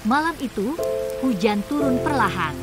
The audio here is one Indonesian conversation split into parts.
Malam itu, hujan turun perlahan.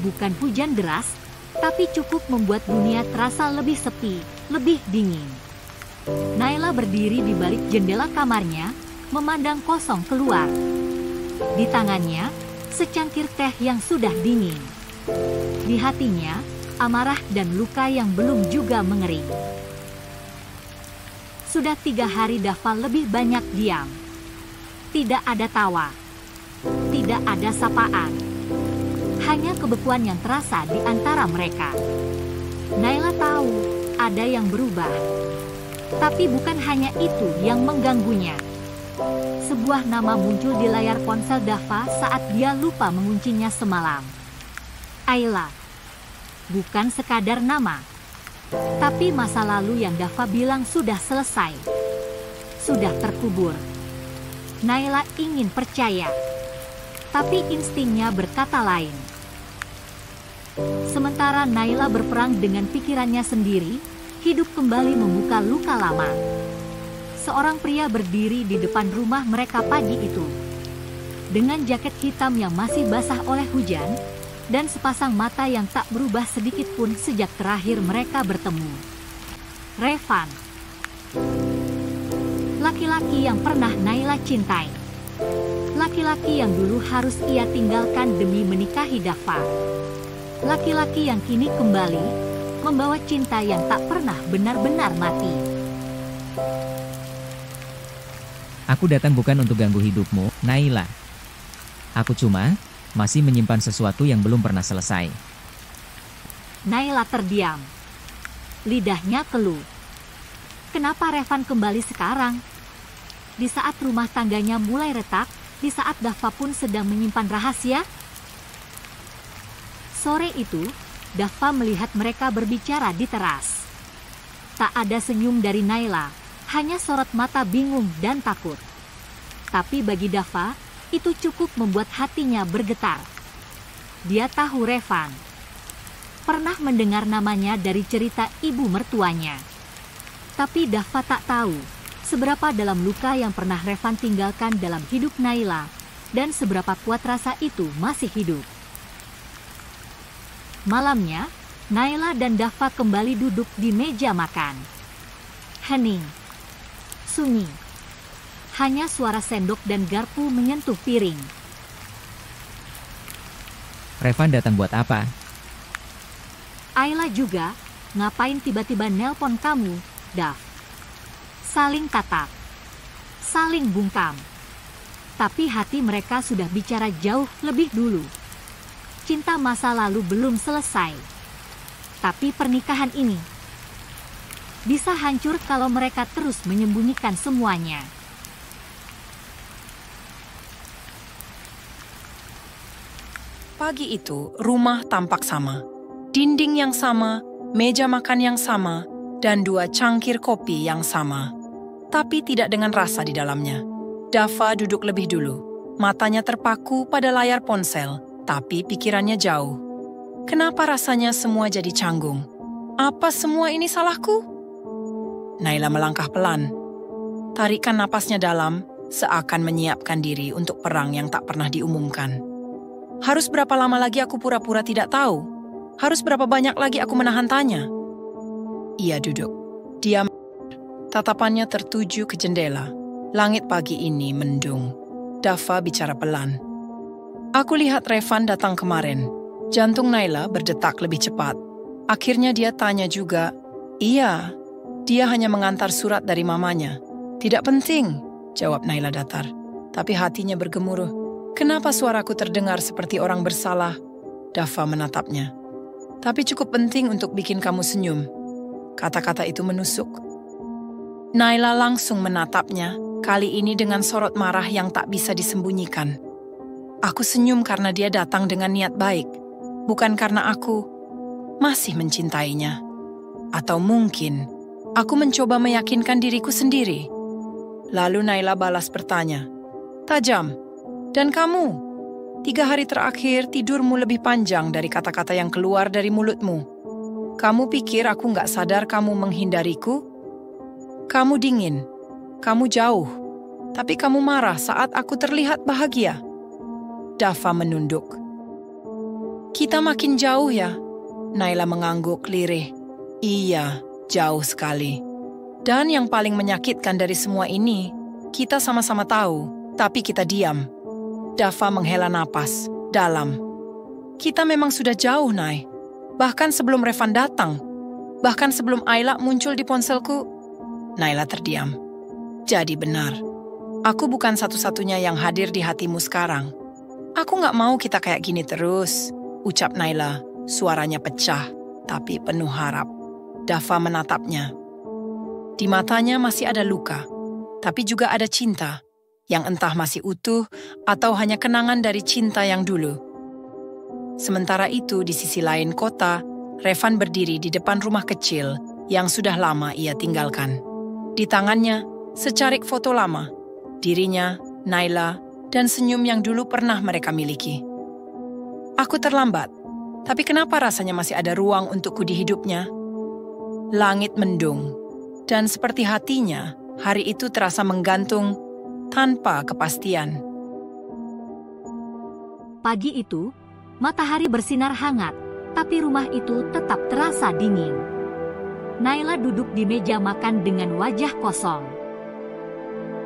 Bukan hujan deras, tapi cukup membuat dunia terasa lebih sepi, lebih dingin. Naila berdiri di balik jendela kamarnya, memandang kosong keluar. Di tangannya, secangkir teh yang sudah dingin. Di hatinya, amarah dan luka yang belum juga mengering. Sudah 3 hari Dava lebih banyak diam. Tidak ada tawa. Tidak ada sapaan. Hanya kebekuan yang terasa di antara mereka. Naila tahu ada yang berubah. Tapi bukan hanya itu yang mengganggunya. Sebuah nama muncul di layar ponsel Dava saat dia lupa menguncinya semalam. Ayla. Bukan sekadar nama. Tapi masa lalu yang Dava bilang sudah selesai. Sudah terkubur. Naila ingin percaya. Tapi instingnya berkata lain. Sementara Naila berperang dengan pikirannya sendiri, hidup kembali membuka luka lama. Seorang pria berdiri di depan rumah mereka pagi itu. Dengan jaket hitam yang masih basah oleh hujan, dan sepasang mata yang tak berubah sedikit pun sejak terakhir mereka bertemu. Revan. Laki-laki yang pernah Naila cintai. Laki-laki yang dulu harus ia tinggalkan demi menikahi Dava. Laki-laki yang kini kembali, membawa cinta yang tak pernah benar-benar mati. Aku datang bukan untuk ganggu hidupmu, Naila. Aku cuma masih menyimpan sesuatu yang belum pernah selesai. Naila terdiam. Lidahnya keluh. Kenapa Revan kembali sekarang? Di saat rumah tangganya mulai retak, di saat Dava pun sedang menyimpan rahasia? Sore itu, Dava melihat mereka berbicara di teras. Tak ada senyum dari Naila, hanya sorot mata bingung dan takut. Tapi bagi Dava, itu cukup membuat hatinya bergetar. Dia tahu Revan. Pernah mendengar namanya dari cerita ibu mertuanya. Tapi Dava tak tahu seberapa dalam luka yang pernah Revan tinggalkan dalam hidup Naila, dan seberapa kuat rasa itu masih hidup. Malamnya, Naila dan Dava kembali duduk di meja makan. Hening. Sunyi. Hanya suara sendok dan garpu menyentuh piring. Revan datang buat apa? Ayla juga, ngapain tiba-tiba nelpon kamu, Dav? Saling tatap. Saling bungkam. Tapi hati mereka sudah bicara jauh lebih dulu. Cinta masa lalu belum selesai. Tapi pernikahan ini bisa hancur kalau mereka terus menyembunyikan semuanya. Pagi itu, rumah tampak sama. Dinding yang sama, meja makan yang sama, dan 2 cangkir kopi yang sama. Tapi tidak dengan rasa di dalamnya. Dava duduk lebih dulu. Matanya terpaku pada layar ponsel, tapi pikirannya jauh. Kenapa rasanya semua jadi canggung? Apa semua ini salahku? Naila melangkah pelan. Tarikan napasnya dalam, seakan menyiapkan diri untuk perang yang tak pernah diumumkan. Harus berapa lama lagi aku pura-pura tidak tahu? Harus berapa banyak lagi aku menahan tanya? Ia duduk. Dia tatapannya tertuju ke jendela. Langit pagi ini mendung. Dava bicara pelan. Aku lihat Revan datang kemarin. Jantung Naila berdetak lebih cepat. Akhirnya dia tanya juga. Iya, dia hanya mengantar surat dari mamanya. Tidak penting, jawab Naila datar. Tapi hatinya bergemuruh. Kenapa suaraku terdengar seperti orang bersalah? Dava menatapnya. Tapi cukup penting untuk bikin kamu senyum. Kata-kata itu menusuk. Naila langsung menatapnya, kali ini dengan sorot marah yang tak bisa disembunyikan. Aku senyum karena dia datang dengan niat baik, bukan karena aku masih mencintainya. Atau mungkin aku mencoba meyakinkan diriku sendiri. Lalu Naila balas bertanya, tajam, dan kamu? 3 hari terakhir tidurmu lebih panjang dari kata-kata yang keluar dari mulutmu. Kamu pikir aku nggak sadar kamu menghindariku? Kamu dingin, kamu jauh, Tapi kamu marah saat aku terlihat bahagia. Dava menunduk. Kita makin jauh ya? Naila mengangguk lirih. Iya, jauh sekali. Dan yang paling menyakitkan dari semua ini, kita sama-sama tahu, tapi kita diam. Dava menghela napas, dalam. Kita memang sudah jauh, Nay. Bahkan sebelum Revan datang. Bahkan sebelum Ayla muncul di ponselku. Naila terdiam. Jadi benar. Aku bukan satu-satunya yang hadir di hatimu sekarang. Aku gak mau kita kayak gini terus, ucap Naila. Suaranya pecah, tapi penuh harap. Dava menatapnya. Di matanya masih ada luka, tapi juga ada cinta, yang entah masih utuh atau hanya kenangan dari cinta yang dulu. Sementara itu, di sisi lain kota, Revan berdiri di depan rumah kecil yang sudah lama ia tinggalkan. Di tangannya, secarik foto lama, dirinya, Naila, dan senyum yang dulu pernah mereka miliki. Aku terlambat, tapi kenapa rasanya masih ada ruang untukku di hidupnya? Langit mendung, dan seperti hatinya, hari itu terasa menggantung tanpa kepastian. Pagi itu, matahari bersinar hangat, tapi rumah itu tetap terasa dingin. Naila duduk di meja makan dengan wajah kosong.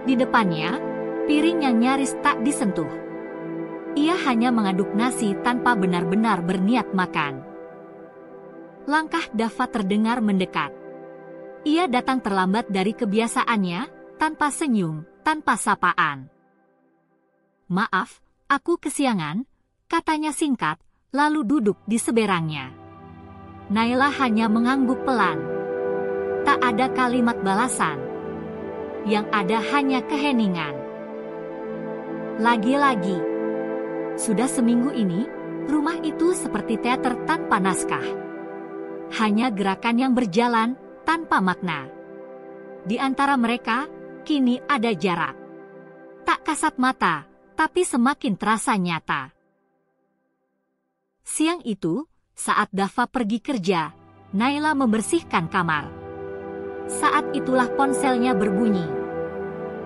Di depannya, piring yang nyaris tak disentuh. Ia hanya mengaduk nasi tanpa benar-benar berniat makan. Langkah Dava terdengar mendekat. Ia datang terlambat dari kebiasaannya, tanpa senyum, tanpa sapaan. Maaf, aku kesiangan, katanya singkat, lalu duduk di seberangnya. Naila hanya mengangguk pelan. Tak ada kalimat balasan. Yang ada hanya keheningan. Lagi-lagi, sudah seminggu ini, rumah itu seperti teater tanpa naskah. Hanya gerakan yang berjalan tanpa makna. Di antara mereka, kini ada jarak. Tak kasat mata, tapi semakin terasa nyata. Siang itu, saat Dava pergi kerja, Naila membersihkan kamar. Saat itulah ponselnya berbunyi.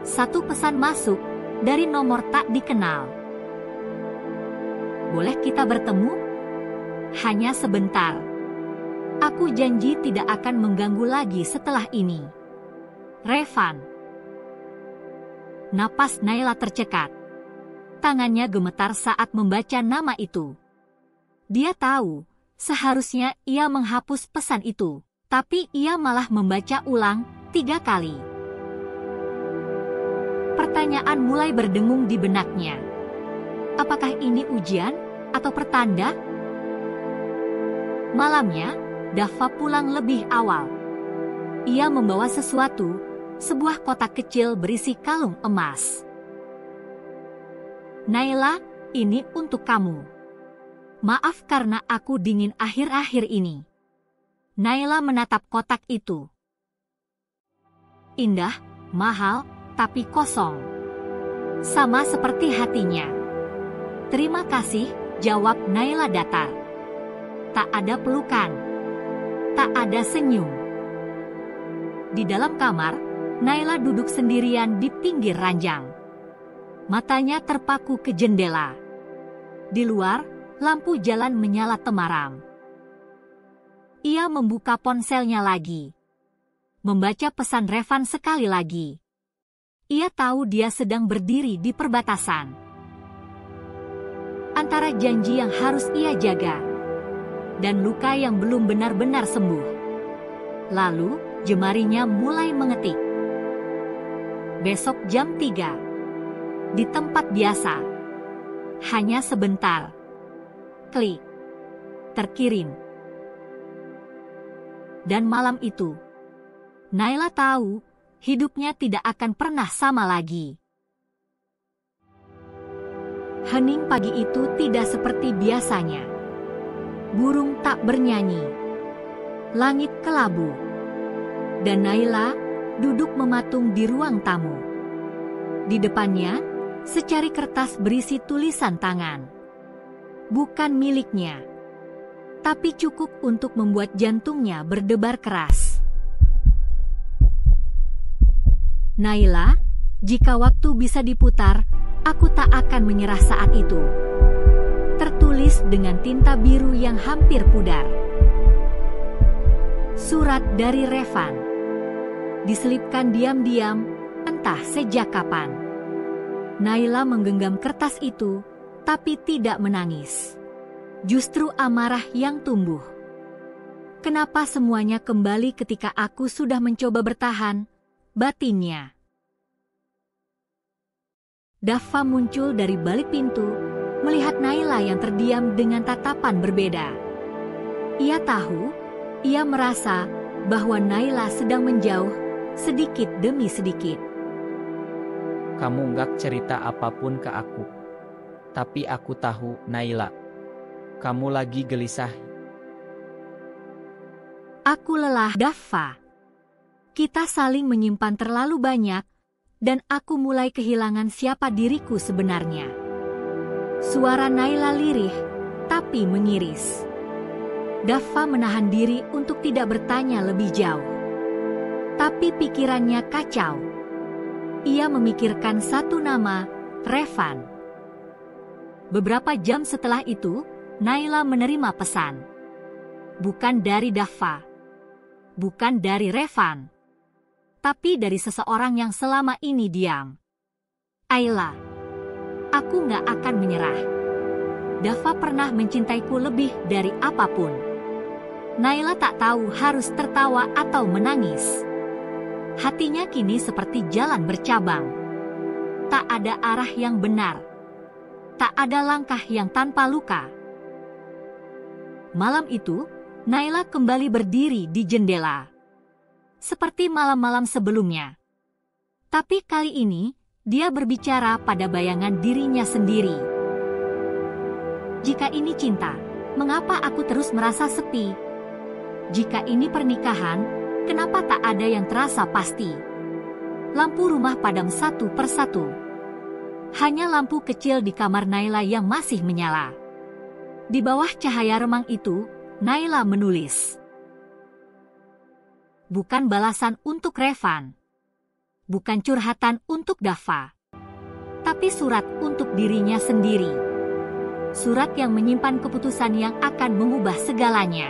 Satu pesan masuk dari nomor tak dikenal. Boleh kita bertemu? Hanya sebentar. Aku janji tidak akan mengganggu lagi setelah ini. Revan. Napas Naila tercekat. Tangannya gemetar saat membaca nama itu. Dia tahu, seharusnya ia menghapus pesan itu, tapi ia malah membaca ulang 3 kali. Pertanyaan mulai berdengung di benaknya. Apakah ini ujian atau pertanda? Malamnya, Dava pulang lebih awal. Ia membawa sesuatu, sebuah kotak kecil berisi kalung emas. Naila, ini untuk kamu. Maaf karena aku dingin akhir-akhir ini. Naila menatap kotak itu. Indah, mahal, tapi kosong. Sama seperti hatinya. Terima kasih, jawab Naila datar. Tak ada pelukan. Tak ada senyum. Di dalam kamar, Naila duduk sendirian di pinggir ranjang. Matanya terpaku ke jendela. Di luar, lampu jalan menyala temaram. Ia membuka ponselnya lagi. Membaca pesan Revan sekali lagi. Ia tahu dia sedang berdiri di perbatasan. Antara janji yang harus ia jaga, dan luka yang belum benar-benar sembuh. Lalu, jemarinya mulai mengetik. Besok jam 3. Di tempat biasa. Hanya sebentar. Klik. Terkirim. Dan malam itu, Naila tahu hidupnya tidak akan pernah sama lagi. Hening pagi itu tidak seperti biasanya. Burung tak bernyanyi. Langit kelabu. Dan Naila duduk mematung di ruang tamu. Di depannya, secari kertas berisi tulisan tangan. Bukan miliknya, tapi cukup untuk membuat jantungnya berdebar keras. Naila, Jika waktu bisa diputar, aku tak akan menyerah saat itu. Tertulis dengan tinta biru yang hampir pudar. Surat dari Revan. Diselipkan diam-diam, entah sejak kapan. Naila menggenggam kertas itu, tapi tidak menangis. Justru amarah yang tumbuh. Kenapa semuanya kembali ketika aku sudah mencoba bertahan? Batinnya. Daffa muncul dari balik pintu, melihat Naila yang terdiam dengan tatapan berbeda. Ia tahu, ia merasa bahwa Naila sedang menjauh sedikit demi sedikit. Kamu nggak cerita apapun ke aku. Tapi aku tahu, Naila. Kamu lagi gelisah. Aku lelah, Daffa. Kita saling menyimpan terlalu banyak, dan aku mulai kehilangan siapa diriku sebenarnya. Suara Naila lirih, tapi mengiris. Daffa menahan diri untuk tidak bertanya lebih jauh. Tapi pikirannya kacau. Ia memikirkan satu nama, Revan. Beberapa jam setelah itu, Naila menerima pesan. Bukan dari Daffa. Bukan dari Revan. Tapi dari seseorang yang selama ini diam. Ayla, aku gak akan menyerah. Daffa pernah mencintaiku lebih dari apapun. Naila tak tahu harus tertawa atau menangis. Hatinya kini seperti jalan bercabang. Tak ada arah yang benar. Tak ada langkah yang tanpa luka. Malam itu, Naila kembali berdiri di jendela. Seperti malam-malam sebelumnya. Tapi kali ini, dia berbicara pada bayangan dirinya sendiri. Jika ini cinta, mengapa aku terus merasa sepi? Jika ini pernikahan, kenapa tak ada yang terasa pasti? Lampu rumah padam satu persatu. Hanya lampu kecil di kamar Naila yang masih menyala. Di bawah cahaya remang itu, Naila menulis. Bukan balasan untuk Revan. Bukan curhatan untuk Daffa. Tapi surat untuk dirinya sendiri. Surat yang menyimpan keputusan yang akan mengubah segalanya.